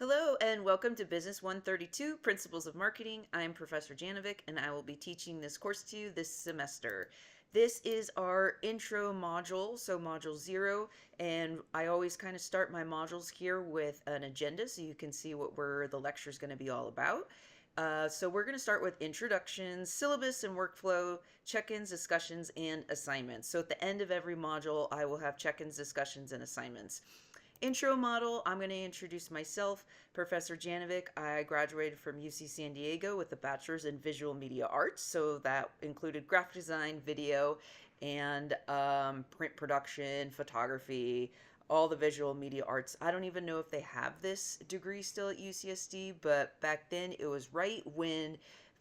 Hello and welcome to Business 132, Principles of Marketing. I'm Professor Janovic and I will be teaching this course to you this semester. This is our intro module, so module 0, and I always kind of start my modules here with an agenda so you can see the lecture is going to be all about. So we're going to start with introductions, syllabus and workflow, check-ins, discussions, and assignments. So at the end of every module, I will have check-ins, discussions, and assignments. Intro model, I'm going to introduce myself, Professor Janovic. I graduated from UC San Diego with a bachelor's in visual media arts, so that included graphic design, video, and print production, photography, all the visual media arts. I don't even know if they have this degree still at UCSD, but back then it was right when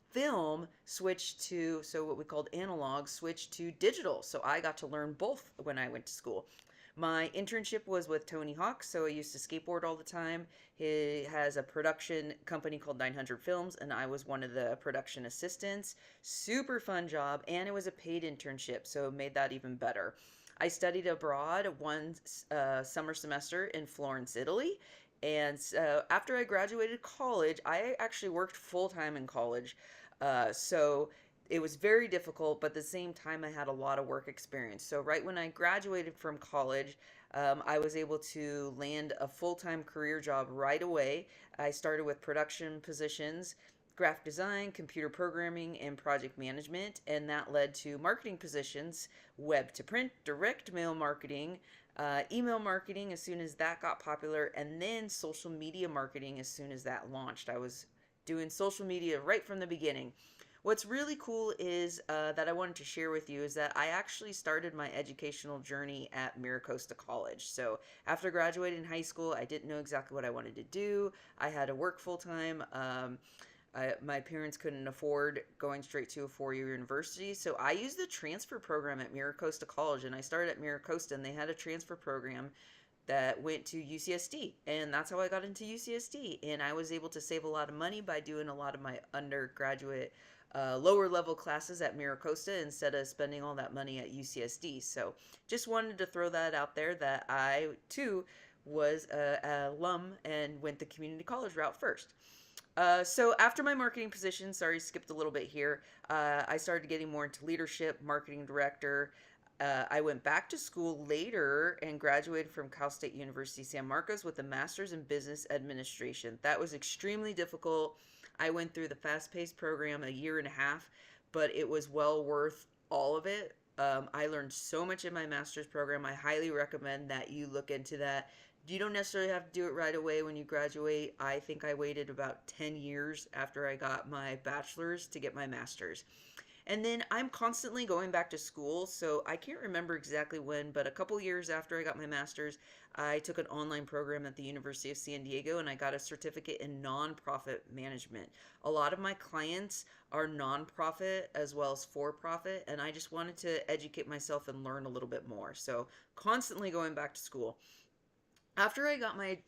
film switched to, so what we called analog switched to digital. So I got to learn both when I went to school. My internship was with Tony Hawk, so I used to skateboard all the time. He has a production company called 900 Films, and I was one of the production assistants. Super fun job, and it was a paid internship, so it made that even better. I studied abroad one summer semester in Florence, Italy, and after I graduated college, I actually worked full-time in college. So it was very difficult, but at the same time, I had a lot of work experience. So, right when I graduated from college, I was able to land a full time career job right away. I started with production positions, graphic design, computer programming, and project management, and that led to marketing positions, web to print, direct mail marketing. Email marketing as soon as that got popular, and then social media marketing as soon as that launched. I was doing social media right from the beginning. What's really cool is that I wanted to share with you is that I actually started my educational journey at MiraCosta College. So after graduating high school, I didn't know exactly what I wanted to do. I had to work full time. My parents couldn't afford going straight to a four-year university, so I used the transfer program at MiraCosta College, and I started at MiraCosta, and they had a transfer program that went to UCSD, and that's how I got into UCSD. And I was able to save a lot of money by doing a lot of my undergraduate lower level classes at MiraCosta instead of spending all that money at UCSD. So just wanted to throw that out there that I too was a alum and went the community college route first. So after my marketing position, sorry, skipped a little bit here, I started getting more into leadership, marketing director. I went back to school later and graduated from Cal State University San Marcos with a master's in business administration. That was extremely difficult. I went through the fast-paced program a year and a half, but it was well worth all of it. I learned so much in my master's program. I highly recommend that you look into that. You don't necessarily have to do it right away when you graduate. I think I waited about 10 years after I got my bachelor's to get my master's. And then I'm constantly going back to school, so I can't remember exactly when, but a couple years after I got my master's, I took an online program at the University of San Diego and I got a certificate in nonprofit management. A lot of my clients are nonprofit as well as for profit, and I just wanted to educate myself and learn a little bit more. So, constantly going back to school. After I got my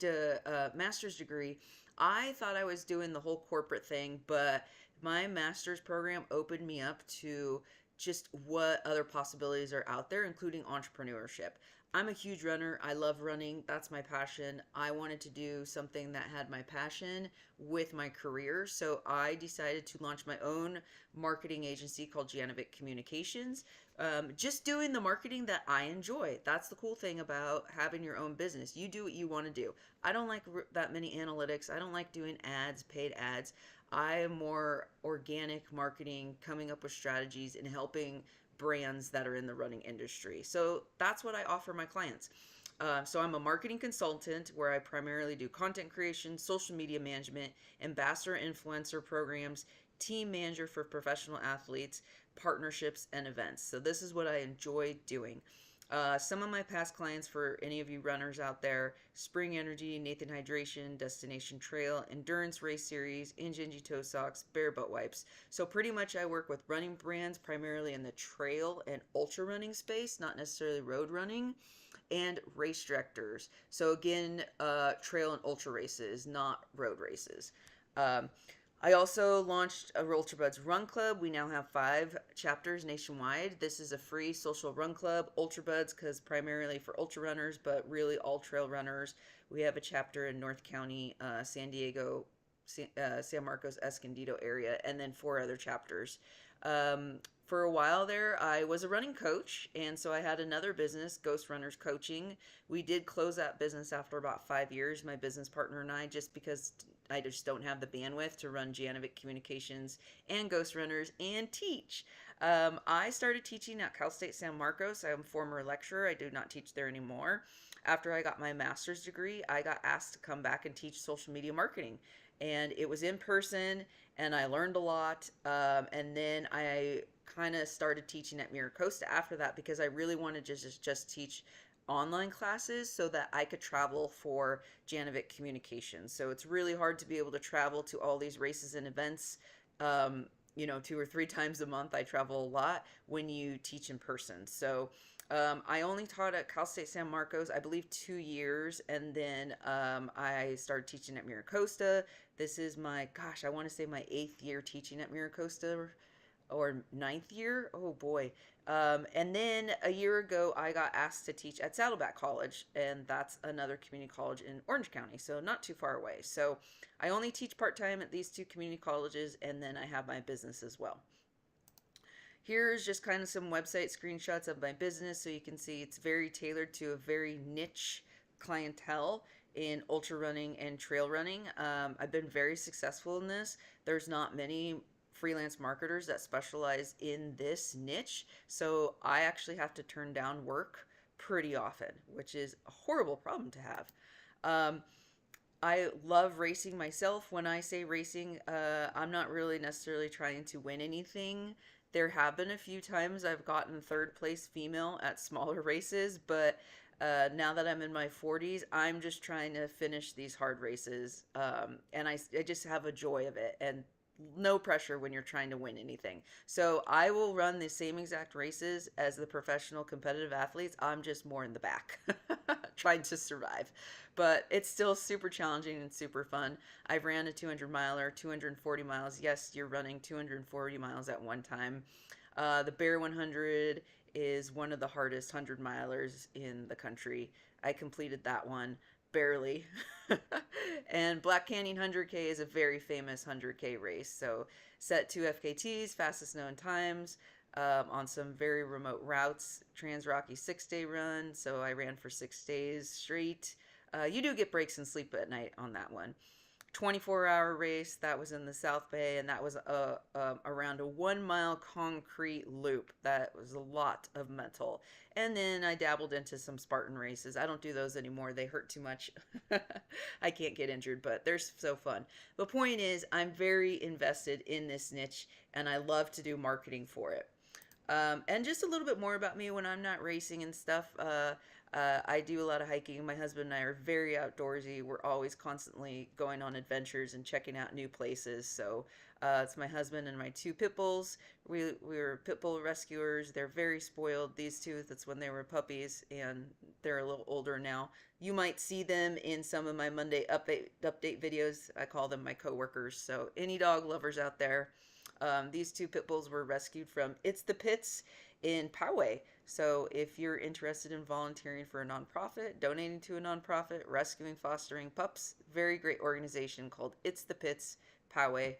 master's degree, I thought I was doing the whole corporate thing, but my master's program opened me up to just what other possibilities are out there, including entrepreneurship. I'm a huge runner. I love running. That's my passion. I wanted to do something that had my passion with my career. So I decided to launch my own marketing agency called Janovic Communications. Just doing the marketing that I enjoy. That's the cool thing about having your own business. You do what you want to do. I don't like that many analytics. I don't like doing ads, paid ads. I am more organic marketing, coming up with strategies and helping brands that are in the running industry. So that's what I offer my clients. So I'm a marketing consultant where I primarily do content creation, social media management, ambassador influencer programs, team manager for professional athletes, partnerships, and events. So this is what I enjoy doing. Some of my past clients, for any of you runners out there: Spring Energy, Nathan Hydration, Destination Trail, Endurance Race Series, Injinji Toe Socks, Bear Butt Wipes. So pretty much I work with running brands primarily in the trail and ultra running space, not necessarily road running, and race directors. So again, trail and ultra races, not road races. Um, I also launched a Ultrabuds Run Club. We now have 5 chapters nationwide. This is a free social run club. Ultrabuds, because primarily for ultra runners, but really all trail runners. We have a chapter in North County, San Diego, San Marcos, Escondido area, and then 4 other chapters. For a while there, I was a running coach, and so I had another business, Ghost Runners Coaching. We did close that business after about 5 years, my business partner and I, just because I just don't have the bandwidth to run Janovic Communications and Ghost Runners and teach. I started teaching at Cal State San Marcos. I'm a former lecturer. I do not teach there anymore. After I got my master's degree, I got asked to come back and teach social media marketing. And it was in person, and I learned a lot. And then I kind of started teaching at Miracosta after that, because I really wanted to just teach online classes so that I could travel for Janovic Communications. So it's really hard to be able to travel to all these races and events, 2 or 3 times a month. I travel a lot when you teach in person. So I only taught at Cal State San Marcos, I believe, 2 years, and then I started teaching at Miracosta. This is I want to say my 8th year teaching at Miracosta, or 9th year. Oh boy. And then a year ago, I got asked to teach at Saddleback College, and that's another community college in Orange County, so not too far away. So I only teach part-time at these 2 community colleges, and then I have my business as well. Here's just kind of some website screenshots of my business, so you can see it's very tailored to a very niche clientele in ultra running and trail running. I've been very successful in this. There's not many freelance marketers that specialize in this niche, so I actually have to turn down work pretty often, which is a horrible problem to have. I love racing myself. When I say racing, I'm not really necessarily trying to win anything. There have been a few times I've gotten 3rd place female at smaller races, but now that I'm in my 40s, I'm just trying to finish these hard races, and I just have a joy of it, and no pressure when you're trying to win anything. So I will run the same exact races as the professional competitive athletes. I'm just more in the back trying to survive. But it's still super challenging and super fun. I've ran a 200-miler, 240 miles. Yes, you're running 240 miles at one time. The Bear 100 is one of the hardest 100-milers in the country. I completed that one barely. And Black Canyon 100K is a very famous 100K race. So set 2 FKTs, fastest known times, on some very remote routes. Trans Rocky 6-day run, so I ran for 6 days straight. You do get breaks and sleep at night on that one. 24-hour race, that was in the South Bay, and that was around a 1-mile concrete loop. That was a lot of mental. And then I dabbled into some Spartan races. I don't do those anymore. They hurt too much. I can't get injured, but they're so fun. The point is, I'm very invested in this niche, and I love to do marketing for it. And just a little bit more about me when I'm not racing and stuff. I do a lot of hiking. My husband and I are very outdoorsy. We're always constantly going on adventures and checking out new places. So it's my husband and my 2 pit bulls. We were pit bull rescuers. They're very spoiled. These 2, that's when they were puppies, and they're a little older now. You might see them in some of my Monday update videos. I call them my coworkers. So any dog lovers out there, these 2 pit bulls were rescued from It's the Pits in Poway. So if you're interested in volunteering for a nonprofit, donating to a nonprofit, rescuing, fostering pups, very great organization called It's the Pits, Poway,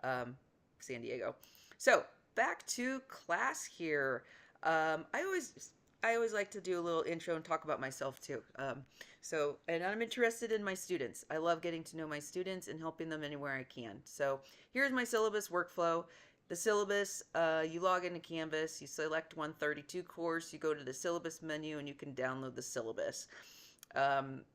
San Diego. So back to class here. I always like to do a little intro and talk about myself too. And I'm interested in my students. I love getting to know my students and helping them anywhere I can. So here's my syllabus workflow. The syllabus, you log into Canvas, you select 132 course, you go to the syllabus menu, and you can download the syllabus.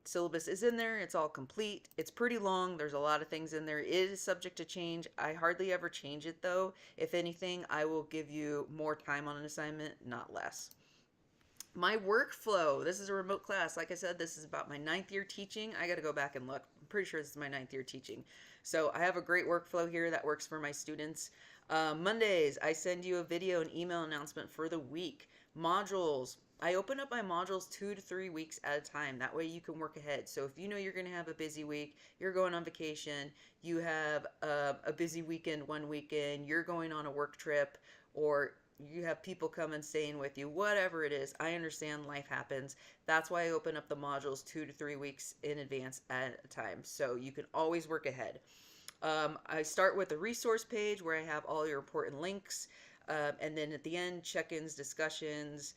Syllabus is in there, it's all complete. It's pretty long, there's a lot of things in there. It is subject to change. I hardly ever change it though. If anything, I will give you more time on an assignment, not less. My workflow, this is a remote class. Like I said, this is about my 9th year teaching. I got to go back and look. I'm pretty sure this is my 9th year teaching. So I have a great workflow here that works for my students. Mondays, I send you a video and email announcement for the week. Modules, I open up my modules 2 to 3 weeks at a time. That way you can work ahead. So if you know you're going to have a busy week, you're going on vacation, you have a busy weekend one weekend, you're going on a work trip, or you have people come and staying with you, whatever it is, I understand life happens. That's why I open up the modules 2 to 3 weeks in advance at a time. So you can always work ahead. I start with a resource page where I have all your important links. And then at the end, check-ins, discussions,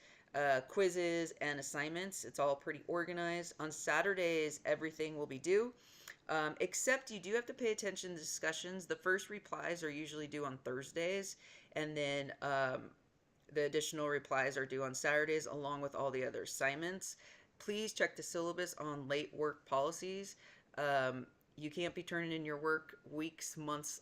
quizzes, and assignments. It's all pretty organized. On Saturdays, everything will be due. Except you do have to pay attention to discussions. The first replies are usually due on Thursdays, and then the additional replies are due on Saturdays, along with all the other assignments. Please check the syllabus on late work policies. You can't be turning in your work weeks, months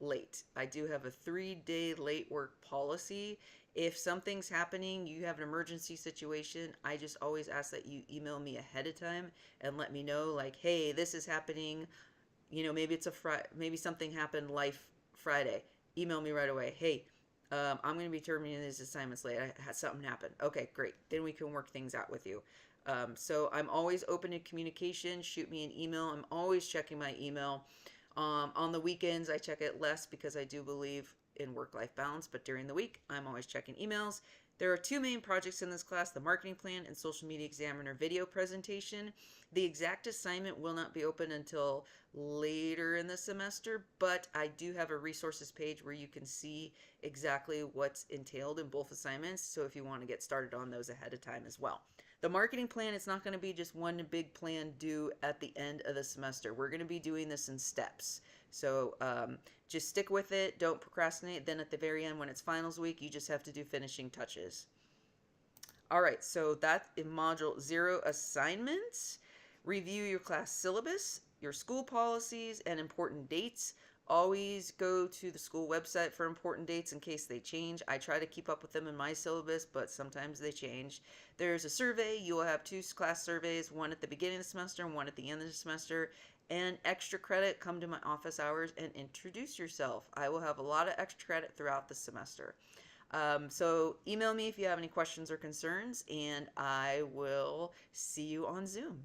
late. I do have a 3-day late work policy. If something's happening, you have an emergency situation, I just always ask that you email me ahead of time and let me know, like, hey, this is happening. You know, maybe it's maybe something happened life Friday. Email me right away. Hey, I'm going to be terminating these assignments late. I had something happen. Okay, great. Then we can work things out with you. So I'm always open to communication. Shoot me an email. I'm always checking my email. On the weekends, I check it less because I do believe in work-life balance, but during the week, I'm always checking emails. There are 2 main projects in this class, the marketing plan and social media examiner video presentation. The exact assignment will not be open until later in the semester, but I do have a resources page where you can see exactly what's entailed in both assignments, so if you want to get started on those ahead of time as well. The marketing plan, it's not going to be just one big plan due at the end of the semester. We're going to be doing this in steps. So just stick with it. Don't procrastinate. Then at the very end, when it's finals week, you just have to do finishing touches. All right, so that's in Module 0 assignments. Review your class syllabus, your school policies, and important dates. Always go to the school website for important dates in case they change. I try to keep up with them in my syllabus, but sometimes they change. There's a survey. You will have 2 class surveys, one at the beginning of the semester and one at the end of the semester. And extra credit, come to my office hours and introduce yourself. I will have a lot of extra credit throughout the semester. So email me if you have any questions or concerns, and I will see you on Zoom.